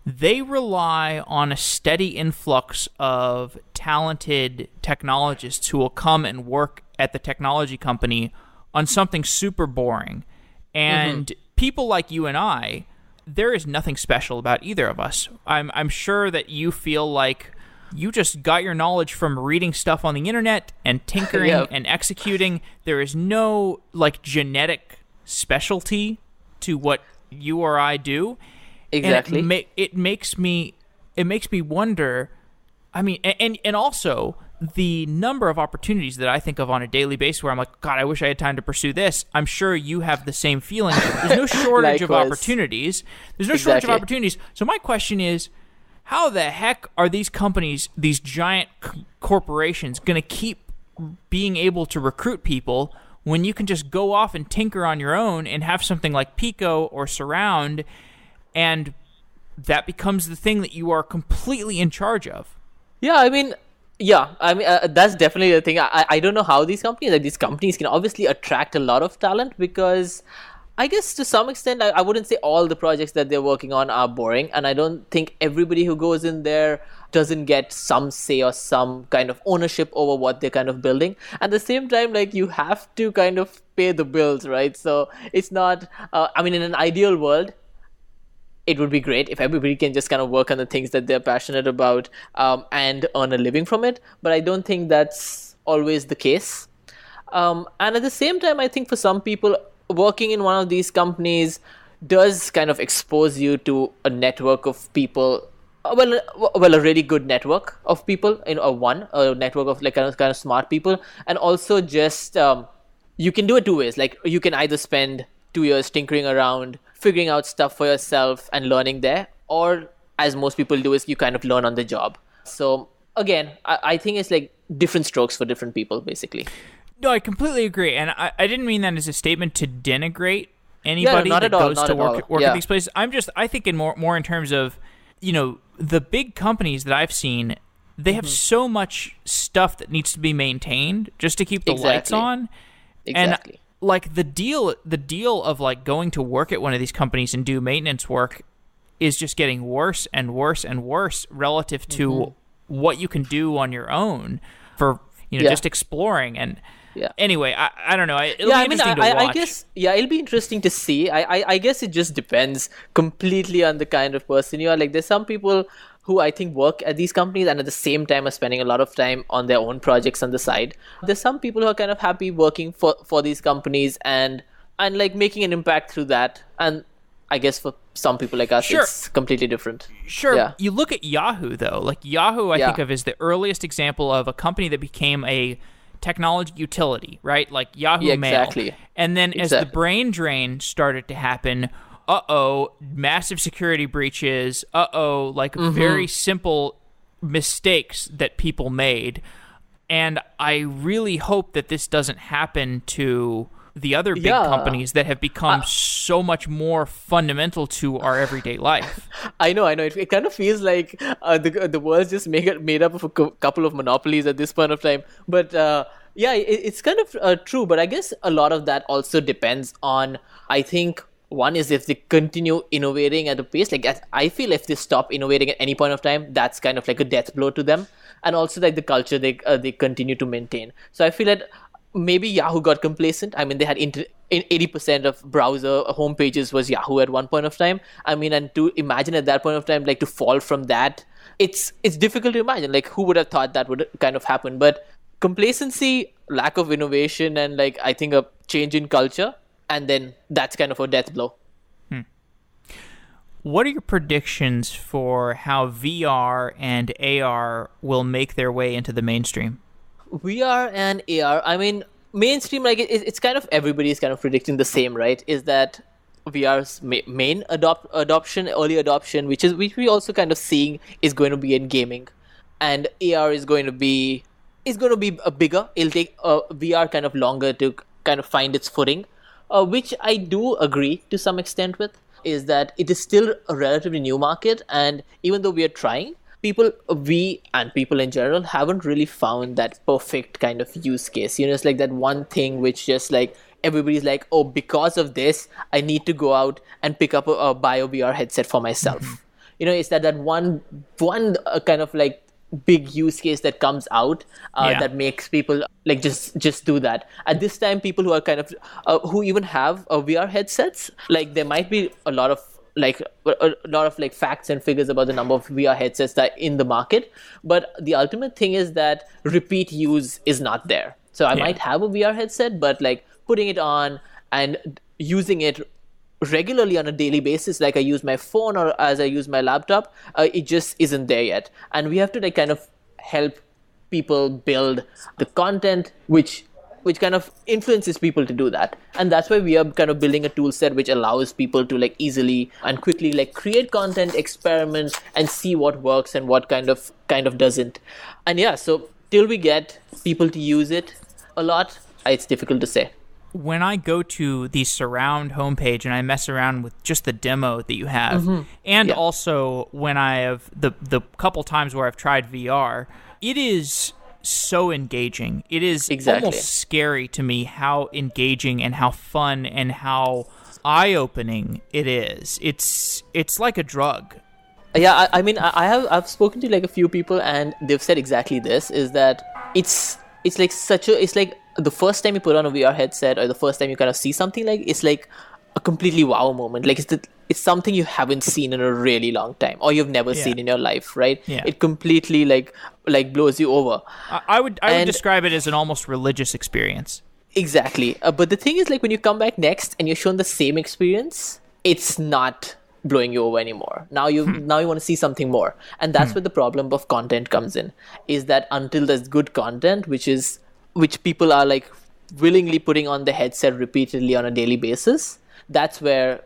They rely on a steady influx of talented technologists who will come and work at the technology company on something super boring. And people like you and I, there is nothing special about either of us. I'm sure that you feel like you just got your knowledge from reading stuff on the internet and tinkering and executing. There is no like genetic specialty to what you or I do. Exactly. And it makes me wonder. I mean, and also the number of opportunities that I think of on a daily basis where I'm like, God, I wish I had time to pursue this. I'm sure you have the same feeling. There's no shortage of opportunities. So my question is, how the heck are these companies, these giant corporations, going to keep being able to recruit people when you can just go off and tinker on your own and have something like Pico or Svrround, and that becomes the thing that you are completely in charge of? That's definitely the thing. I don't know how these companies can obviously attract a lot of talent, because I guess to some extent, I wouldn't say all the projects that they're working on are boring, and I don't think everybody who goes in there doesn't get some say or some kind of ownership over what they're kind of building. At the same time, like, you have to kind of pay the bills, right? So it's not, in an ideal world, it would be great if everybody can just kind of work on the things that they're passionate about and earn a living from it. But I don't think that's always the case. And at the same time, I think for some people, working in one of these companies does kind of expose you to a network of people. A really good network of people, a network of like kind of smart people, and also just you can do it two ways. Like, you can either spend 2 years tinkering around, figuring out stuff for yourself and learning there, or as most people do, is you kind of learn on the job. So again, I think it's like different strokes for different people, basically. No, I completely agree, and I didn't mean that as a statement to denigrate anybody that goes to work at these places. I think in more in terms of, the big companies that I've seen, they have so much stuff that needs to be maintained just to keep the lights on. Exactly. And like the deal of like going to work at one of these companies and do maintenance work is just getting worse and worse and worse relative to what you can do on your own for just exploring. And anyway, I don't know. It'll be interesting to watch. I guess it'll be interesting to see. I guess it just depends completely on the kind of person you are. Like, there's some people who I think work at these companies and at the same time are spending a lot of time on their own projects on the side. There's some people who are kind of happy working for these companies and like making an impact through that. And I guess for some people like us, it's completely different. Sure. Yeah. You look at Yahoo, though. Like, Yahoo, I think of as the earliest example of a company that became a technology utility, right? Like Yahoo Mail. Exactly. And then as the brain drain started to happen, massive security breaches, very simple mistakes that people made. And I really hope that this doesn't happen to the other big Yeah. companies that have become so much more fundamental to our everyday life. I know. It kind of feels like the world's just made up of a couple of monopolies at this point of time. But yeah, it's kind of true. But I guess a lot of that also depends on, I think, one is if they continue innovating at a pace. Like, I feel if they stop innovating at any point of time, that's kind of like a death blow to them. And also like the culture they continue to maintain. So I feel that maybe Yahoo got complacent. I mean, they had 80% of browser homepages was Yahoo at one point of time. I mean, and to imagine at that point of time, like to fall from that, it's difficult to imagine. Like, who would have thought that would kind of happen? But complacency, lack of innovation, and like I think a change in culture, and then that's kind of a death blow. What are your predictions for how VR and AR will make their way into the mainstream? VR and AR, I mean, mainstream, like it's kind of everybody's kind of predicting the same, right? Is that VR's main early adoption, which we also kind of seeing is going to be in gaming, and AR is going to be a bigger. It'll take VR kind of longer to kind of find its footing, which I do agree to some extent with. Is that it is still a relatively new market, and even though we are trying, we and people in general haven't really found that perfect kind of use case. It's like that one thing which just like everybody's like, oh, because of this, I need to go out and pick up a bio VR headset for myself. It's that one kind of like big use case that comes out that makes people like just do that. At this time, people who are kind of who even have VR headsets, like there might be a lot of facts and figures about the number of VR headsets that are in the market, but the ultimate thing is that repeat use is not there. So I might have a VR headset, but like putting it on and using it regularly on a daily basis, like I use my phone or as I use my laptop, it just isn't there yet. And we have to like kind of help people build the content which kind of influences people to do that. And that's why we are kind of building a tool set which allows people to like easily and quickly like create content, experiment, and see what works and what kind of doesn't. And yeah, so till we get people to use it a lot, it's difficult to say. When I go to the Svrround homepage and I mess around with just the demo that you have, and also when I have the couple times where I've tried VR, it is so engaging. It is almost scary to me how engaging and how fun and how eye-opening it is. It's like a drug. Yeah, I mean, I've spoken to like a few people and they've said exactly this, is that it's like it's like the first time you put on a VR headset or the first time you kind of see something, like it's like a completely wow moment. Like it's something you haven't seen in a really long time or you've never seen in your life, right? Yeah. It completely like blows you over. I would describe it as an almost religious experience. Exactly. But the thing is, like when you come back next and you're shown the same experience, it's not blowing you over anymore. Now you want to see something more. And that's where the problem of content comes in, is that until there's good content, which people are like willingly putting on the headset repeatedly on a daily basis, that's where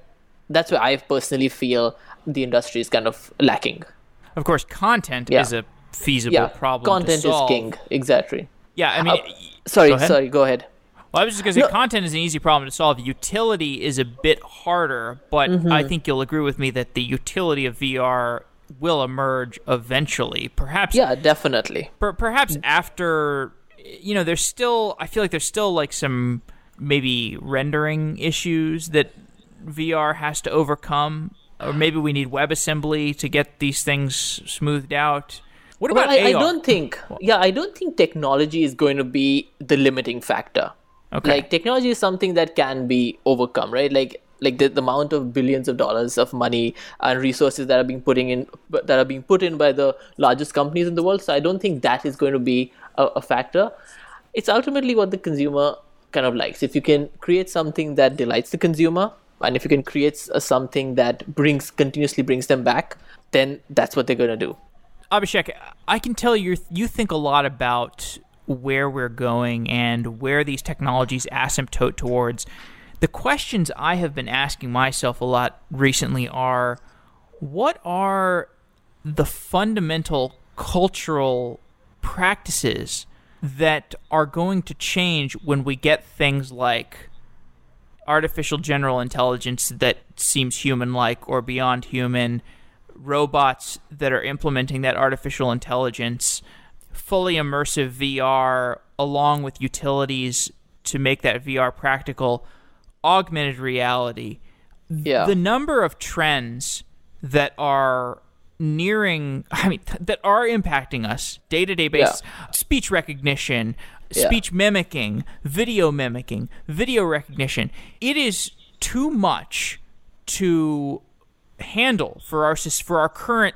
I personally feel the industry is kind of lacking. Of course, content is a feasible problem content to solve. Is king. Exactly. Yeah, I mean... Go ahead. Well, I was just going to say, content is an easy problem to solve. Utility is a bit harder, but I think you'll agree with me that the utility of VR will emerge eventually. Perhaps... Yeah, definitely. Perhaps after... I feel like there's still like some maybe rendering issues that VR has to overcome, or maybe we need WebAssembly to get these things smoothed out. What about AR? I don't think technology is going to be the limiting factor. Okay. Like technology is something that can be overcome, right? Like the amount of billions of dollars of money and resources that are being put in by the largest companies in the world. So I don't think that is going to be a factor. It's ultimately what the consumer kind of likes. If you can create something that delights the consumer, and if you can create something that continuously brings them back, then that's what they're going to do. Abhishek, I can tell you think a lot about where we're going and where these technologies asymptote towards. The questions I have been asking myself a lot recently are, what are the fundamental cultural practices that are going to change when we get things like artificial general intelligence that seems human-like or beyond human, robots that are implementing that artificial intelligence, fully immersive VR, along with utilities to make that VR practical, augmented reality. Yeah. The number of trends that are that are impacting us day-to-day basis, speech recognition, speech mimicking, video recognition. It is too much to handle for our current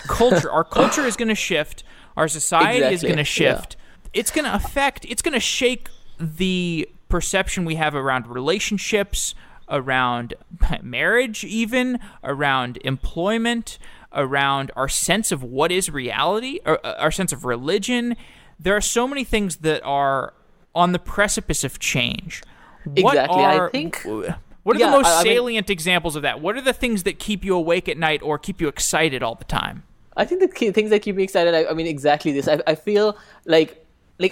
culture. Our culture is going to shift. Our society is going to shift. Yeah. It's going to shake the perception we have around relationships, around marriage even, around employment, around our sense of what is reality, or our sense of religion. There are so many things that are on the precipice of change. Exactly. I think... What are the most salient examples of that? What are the things that keep you awake at night or keep you excited all the time? I think the key things that keep me excited, exactly this. I feel like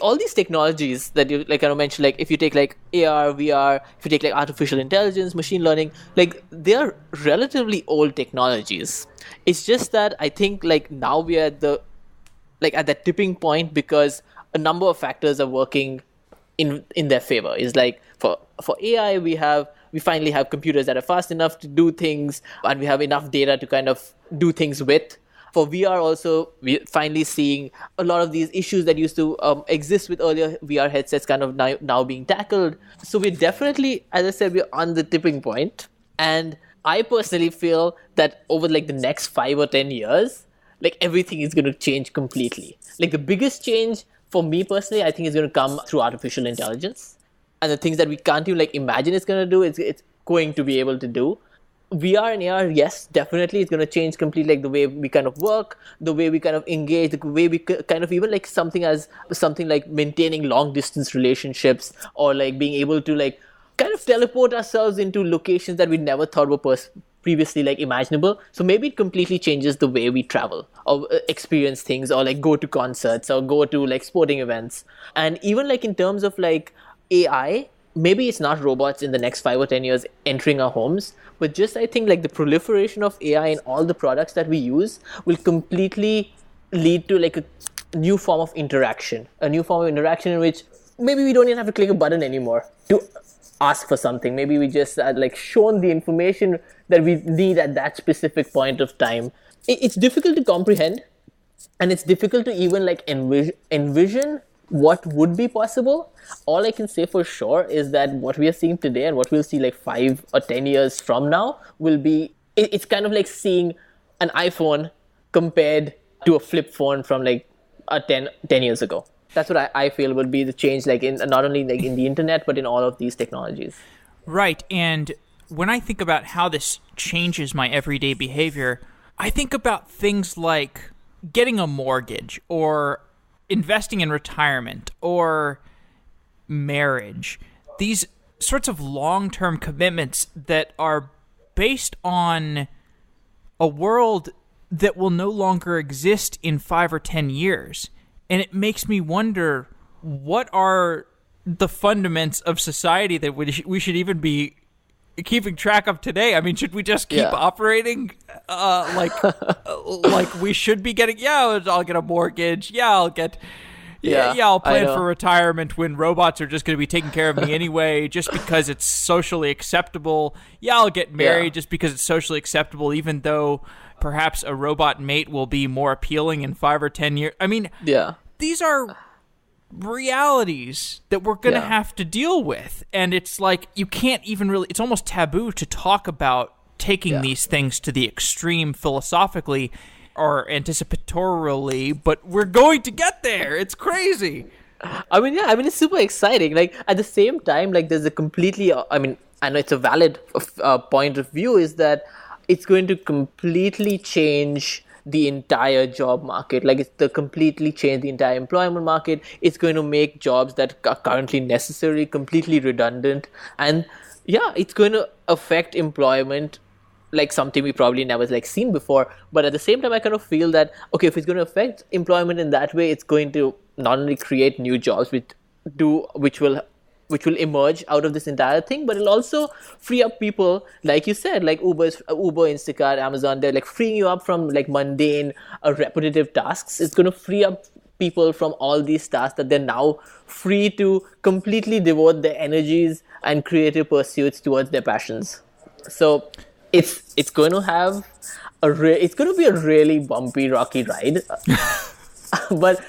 all these technologies that you kind of mentioned, like if you take like AR, VR, if you take like artificial intelligence, machine learning, like they are relatively old technologies. It's just that I think like now we are at that tipping point because a number of factors are working in their favor. Is like for AI we finally have computers that are fast enough to do things, and we have enough data to kind of do things with. For VR also, we're finally seeing a lot of these issues that used to exist with earlier VR headsets kind of now being tackled. So we're definitely, as I said, we're on the tipping point. And I personally feel that over like the next 5 or 10 years, like everything is going to change completely. Like the biggest change for me personally, I think is going to come through artificial intelligence. And the things that we can't even like imagine it's going to do, it's going to be able to do. VR and AR, yes, definitely, it's going to change completely, like the way we kind of work, the way we kind of engage, the way we kind of even like something like maintaining long distance relationships, or like being able to like kind of teleport ourselves into locations that we never thought were previously like imaginable. So maybe it completely changes the way we travel or experience things, or like go to concerts or go to like sporting events. And even like in terms of like AI, maybe it's not robots in the next 5 or 10 years entering our homes, but just I think like the proliferation of AI in all the products that we use will completely lead to like a new form of interaction in which maybe we don't even have to click a button anymore to ask for something. Maybe we just like shown the information that we need at that specific point of time. It's difficult to comprehend, and it's difficult to even like envision what would be possible. All I can say for sure is that what we are seeing today and what we'll see like 5 or 10 years from now will be, it's kind of like seeing an iPhone compared to a flip phone from like 10 years ago. That's what I feel would be the change, like in not only like in the internet, but in all of these technologies. Right. And when I think about how this changes my everyday behavior, I think about things like getting a mortgage, or investing in retirement, or marriage. These sorts of long-term commitments that are based on a world that will no longer exist in 5 or 10 years. And it makes me wonder, what are the fundaments of society that we should even be keeping track of today? I mean, should we just keep operating like we should be getting? Yeah, I'll get a mortgage. Yeah, I'll plan for retirement when robots are just going to be taking care of me anyway, just because it's socially acceptable. Yeah, I'll get married just because it's socially acceptable, even though perhaps a robot mate will be more appealing in 5 or 10 years. I mean, these are realities that we're going to have to deal with. And it's like, you can't even really, it's almost taboo to talk about taking these things to the extreme philosophically or anticipatorily, but we're going to get there. It's crazy. I mean, it's super exciting. Like, at the same time, like, there's a completely, I know it's a valid point of view, is that it's going to completely change the entire job market. Like, it's to completely change the entire employment market. It's going to make jobs that are currently necessary completely redundant. And it's going to affect employment like something we probably never like seen before. But at the same time, I kind of feel that, okay, if it's going to affect employment in that way, it's going to not only create new jobs which will emerge out of this entire thing, but it'll also free up people, like you said, like Uber, Instacart, Amazon. They're like freeing you up from like mundane, repetitive tasks. It's going to free up people from all these tasks that they're now free to completely devote their energies and creative pursuits towards their passions. So it's going to have it's going to be a really bumpy, rocky ride. but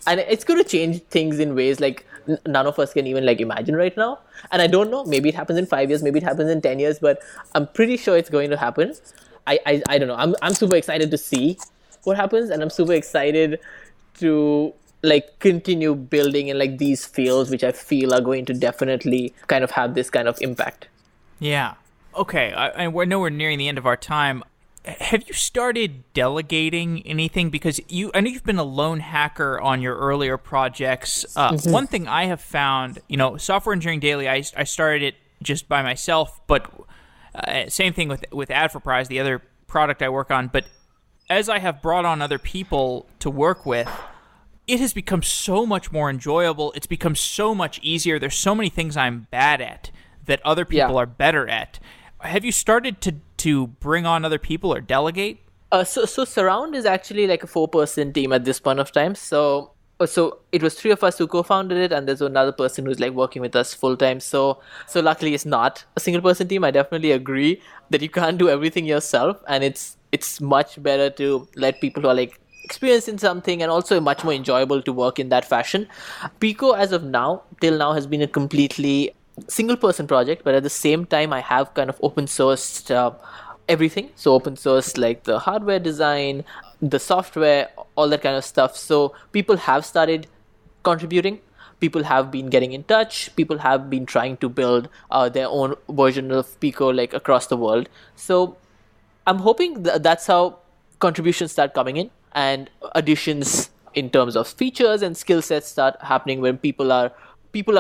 and it's going to change things in ways like none of us can even like imagine right now. And I don't know, maybe it happens in 5 years, maybe it happens in 10 years, but I'm pretty sure it's going to happen. I don't know. I'm super excited to see what happens, and I'm super excited to like continue building in like these fields which I feel are going to definitely kind of have this kind of impact. Yeah. Okay. I know we're nearing the end of our time. Have you started delegating anything? Because I know you've been a lone hacker on your earlier projects. One thing I have found, Software Engineering Daily, I started it just by myself, but same thing with Adforprize, the other product I work on. But as I have brought on other people to work with, it has become so much more enjoyable. It's become so much easier. There's so many things I'm bad at that other people are better at. Have you started to bring on other people or delegate? So Svrround is actually like a 4-person team at this point of time. So it was 3 of us who co-founded it, and there's another person who's like working with us full time. So luckily it's not a 1-person team. I definitely agree that you can't do everything yourself, and it's much better to let people who are like experienced in something, and also much more enjoyable to work in that fashion. Pico, as of now, till now, has been a completely 1-person project, but at the same time I have kind of open sourced everything. So open source like the hardware design, the software, all that kind of stuff. So people have started contributing. People have been getting in touch. People have been trying to build their own version of Pico like across the world. So I'm hoping that's how contributions start coming in, and additions in terms of features and skill sets start happening when people are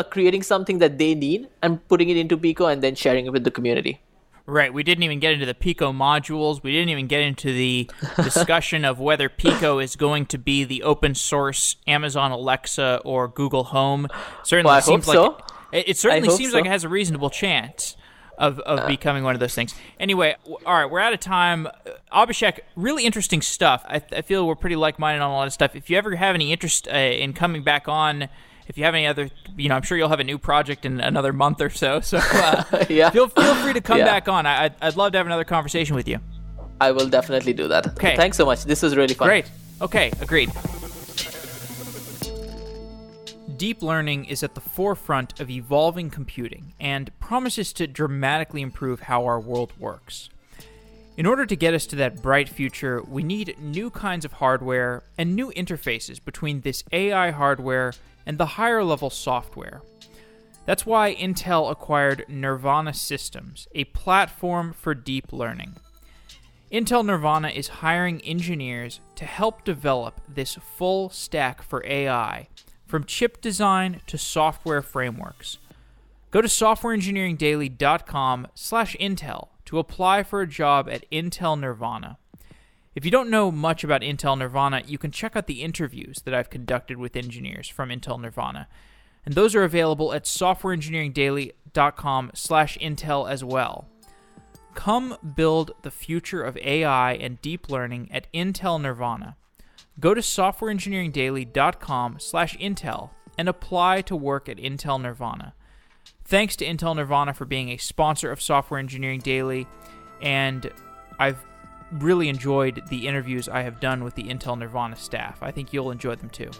creating something that they need and putting it into Pico and then sharing it with the community. Right. We didn't even get into the Pico modules. We didn't even get into the discussion of whether Pico is going to be the open source Amazon Alexa or Google Home. Certainly I seems hope like so. It certainly seems like it has a reasonable chance of becoming one of those things. Anyway, all right, we're out of time. Abhishek, really interesting stuff. I feel we're pretty like-minded on a lot of stuff. If you ever have any interest in coming back on, if you have any other, I'm sure you'll have a new project in another month or so. So feel free to come back on. I'd love to have another conversation with you. I will definitely do that. Okay. Thanks so much. This was really fun. Great. Okay, agreed. Deep learning is at the forefront of evolving computing and promises to dramatically improve how our world works. In order to get us to that bright future, we need new kinds of hardware and new interfaces between this AI hardware and the higher-level software. That's why Intel acquired Nirvana Systems, a platform for deep learning. Intel Nirvana is hiring engineers to help develop this full stack for AI, from chip design to software frameworks. Go to softwareengineeringdaily.com/Intel to apply for a job at Intel Nirvana. If you don't know much about Intel Nirvana, you can check out the interviews that I've conducted with engineers from Intel Nirvana. And those are available at softwareengineeringdaily.com/Intel as well. Come build the future of AI and deep learning at Intel Nirvana. Go to softwareengineeringdaily.com/Intel and apply to work at Intel Nirvana. Thanks to Intel Nirvana for being a sponsor of Software Engineering Daily, and I've really enjoyed the interviews I have done with the Intel Nirvana staff. I think you'll enjoy them too.